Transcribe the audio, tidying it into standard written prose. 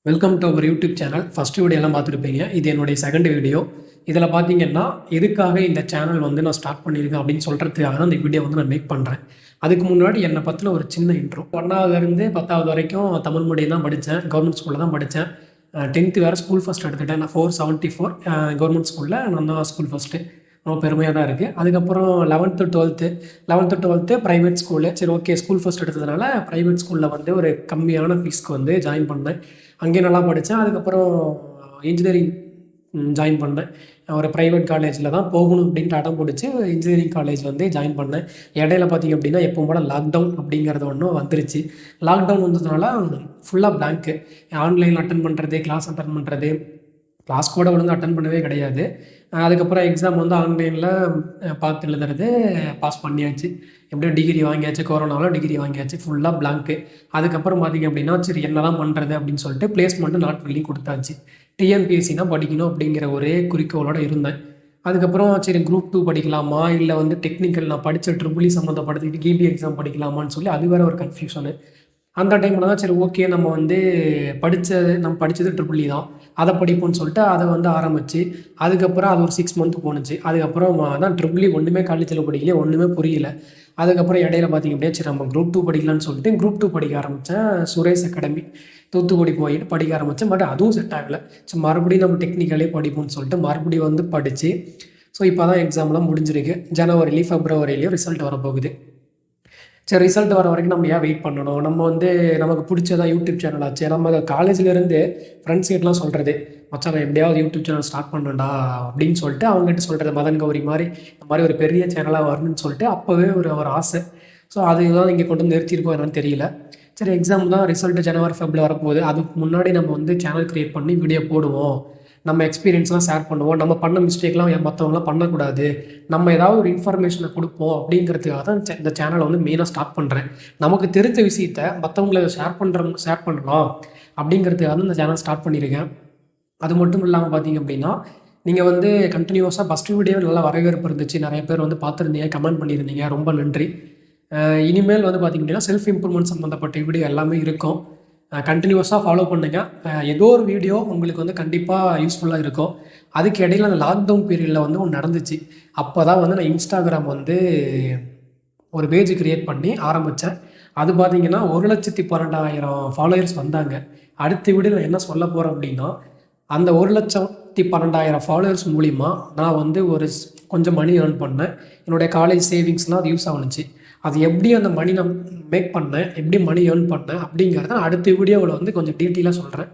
Welcome to our YouTube channel. First வீடியோலாம் பார்த்துருப்பீங்க. இது என்னுடைய செகண்ட் வீடியோ. இதில் பார்த்தீங்கன்னா, எதுக்காக இந்த சேனல் வந்து நான் ஸ்டார்ட் பண்ணியிருக்கேன் அப்படின்னு சொல்கிறதுக்காக தான் இந்த வீடியோ வந்து நான் மேக் பண்ணுறேன். அதுக்கு முன்னாடி என்னை பற்றின ஒரு சின்ன இன்ட்ரோ. 1ஆவதுலேருந்து 10ஆவது வரைக்கும் தமிழ் மீடியம் தான் படித்தேன். கவர்மெண்ட் ஸ்கூலில் தான் படித்தேன். 10th வேறு ஸ்கூல் ஃபஸ்ட் எடுத்துட்டேன். நான் 474 கவர்மெண்ட் ஸ்கூலில் நான் தான் ஸ்கூல் ஃபஸ்ட்டு. ரொம்ப பெருமையாக தான் இருக்குது. அதுக்கப்புறம் 11th 12th ப்ரைவேட் ஸ்கூலு. சரி, ஓகே, ஸ்கூல் ஃபஸ்ட் எடுத்ததுனால ப்ரைவேட் ஸ்கூலில் வந்து ஒரு கம்மியான ஃபீஸ்க்கு வந்து ஜாயின் பண்ணேன். அங்கேயும் நல்லா படித்தேன். அதுக்கப்புறம் இன்ஜினியரிங் ஜாயின் பண்ணேன். ஒரு ப்ரைவேட் காலேஜில் தான் போகணும் அப்படின்ட்டு அடம் பிடிச்சி இன்ஜினியரிங் காலேஜ் வந்து ஜாயின் பண்ணேன். இடையில பார்த்திங்க அப்படின்னா எப்பவும் போல் லாக்டவுன் அப்படிங்கிறது ஒன்றும் வந்துருச்சு. லாக்டவுன் வந்ததுனால ஃபுல்லாக பிளாங்க்கு. ஆன்லைனில் அட்டன் பண்ணுறது, கிளாஸ் அட்டன் பண்ணுறது, கிளாஸ் கூட ஒழுங்காக அட்டன் பண்ணவே கிடையாது. அதுக்கப்புறம் எக்ஸாம் வந்து ஆன்லைனில் பார்த்து எழுதுறது, பாஸ் பண்ணியாச்சு. எப்படியோ டிகிரி வாங்கியாச்சு. கொரோனாவில் டிகிரி வாங்கியாச்சு. ஃபுல்லாக பிளாங்க்கு. அதுக்கப்புறம் பார்த்திங்க அப்படின்னா சரி என்ன தான் பண்ணுறது அப்படின்னு சொல்லிட்டு பிளேஸ்மெண்ட்டு நாட் வில்லிங் கொடுத்தாச்சு. டிஎன்பிஎஸ்சி தான் படிக்கணும் அப்படிங்கிற ஒரே குறிக்கோளோடு இருந்தேன். அதுக்கப்புறம் சரி குரூப் 2 படிக்கலாமா, இல்லை வந்து டெக்னிக்கல் நான் படித்த ட்ரிபிள் இ சம்மந்தப்படுத்திட்டு கிபி எக்ஸாம் படிக்கலாமான்னு சொல்லி அது வேறு ஒரு கன்ஃபியூஷனு. அந்த டைமில் தான் சரி ஓகே நம்ம வந்து படித்தது ட்ரிபிள் இ தான், அதை படிப்போம்னு சொல்லிட்டு அதை வந்து ஆரம்பித்து அதுக்கப்புறம் அது ஒரு 6 மந்த் போணுச்சு. அதுக்கப்புறம் தான் ட்ரிபிள் இ ஒன்றுமே காலேஜில் படிக்கலையே, ஒன்றுமே புரியல. அதுக்கப்புறம் இடையில பார்த்திங்க அப்படின்னா சரி நம்ம குரூப் 2 படிக்கலான்னு சொல்லிட்டு குரூப் 2 படிக்க ஆரம்பித்தேன். சுரேஷ் அகாடமி தூத்துக்குடி போயிட்டு படிக்க ஆரம்பித்தேன். பட் அதுவும் செட் ஆகலை. ஸோ மறுபடியும் நம்ம டெக்னிக்கலே படிப்போம்னு சொல்லிட்டு மறுபடியும் வந்து படித்து ஸோ இப்போ தான் எக்ஸாம்லாம் முடிஞ்சிருக்கு. ஜனவரிலேயும் ஃபெப்ரவரிலேயும் ரிசல்ட் வரப்போகுது. சரி, ரிசல்ட் வர வரைக்கும் நம்ம ஏன் வெயிட் பண்ணணும்? நம்ம வந்து நமக்கு பிடிச்சதான் யூடியூப் சேனல் ஆச்சு. நம்ம காலேஜ்லேருந்து ஃப்ரெண்ட்ஸ் கிட்டலாம் சொல்கிறது, மச்சான் நான் எப்படியாவது யூடியூப் சேனல் ஸ்டார்ட் பண்ணேன்டா அப்படின்னு சொல்லிட்டு அவங்ககிட்ட சொல்கிறது. மதன் கௌரி மாதிரி இந்த மாதிரி ஒரு பெரிய சேனலாக வரணும்னு சொல்லிட்டு அப்போவே ஒரு ஆசை. ஸோ அதுதான் இங்கே கொண்டு வந்து நிறுத்தியிருக்கோம் என்னன்னு தெரியல. சரி, எக்ஸாம் தான், ரிசல்ட்டு ஜனவரி ஃபெப்ரவரி வரப்போகுது. அதுக்கு முன்னாடி நம்ம வந்து சேனல் க்ரியேட் பண்ணி வீடியோ போடுவோம். நம்ம எக்ஸ்பீரியன்ஸ்லாம் ஷேர் பண்ணுவோம். நம்ம பண்ண மிஸ்டேக்லாம் மற்றவங்களாம் பண்ணக்கூடாது. நம்ம ஏதாவது ஒரு இன்ஃபர்மேஷனை கொடுப்போம் அப்படிங்கிறதுக்காக தான் இந்த சேனலை வந்து மெயினாக ஸ்டார்ட் பண்ணுறேன். நமக்கு தெரிஞ்ச விஷயத்த மற்றவங்களை ஷேர் பண்ணலாம் அப்படிங்கிறதுக்காக தான் இந்த சேனல் ஸ்டார்ட் பண்ணியிருக்கேன். அது மட்டும் இல்லாமல் பார்த்தீங்க அப்படின்னா, நீங்கள் வந்து கண்டினியூஸாக ஃபஸ்ட்டு வீடியோ நல்லா வரவேற்பு இருந்துச்சு. நிறைய பேர் வந்து பார்த்துருந்தீங்க, கமெண்ட் பண்ணியிருந்தீங்க. ரொம்ப நன்றி. இனிமேல் வந்து பார்த்திங்க அப்படின்னா செல்ஃப் இம்ப்ரூவ்மெண்ட் சம்மந்தப்பட்ட வீடியோ எல்லாமே இருக்கும். கண்டினியூஸாக ஃபாலோ பண்ணுங்கள். ஏதோ ஒரு வீடியோ உங்களுக்கு வந்து கண்டிப்பாக யூஸ்ஃபுல்லாக இருக்கும். அதுக்கு இடையில் அந்த லாக்டவுன் பீரியடில் வந்து ஒன்று நடந்துச்சு. அப்போ தான் வந்து நான் இன்ஸ்டாகிராம் வந்து ஒரு பேஜ் க்ரியேட் பண்ணி ஆரம்பித்தேன். அது பார்த்திங்கன்னா 1,12,000 ஃபாலோயர்ஸ் வந்தாங்க. அடுத்த வீடியோ நான் என்ன சொல்ல போகிறேன் அப்படின்னா, அந்த 1,12,000 ஃபாலோயர்ஸ் மூலிமா நான் வந்து கொஞ்சம் மணி ஏர்ன் பண்ணேன். என்னுடைய காலேஜ் சேவிங்ஸ்லாம் அது யூஸ் ஆகுனுச்சு. அது எப்படி அந்த மணி நான் மேக் பண்ணேன், எப்படி மணி ஏர்ன் பண்ணேன் அப்படிங்கிறத அடுத்த வீடியோவில் வந்து கொஞ்சம் டீட்டெயிலாக சொல்கிறேன்.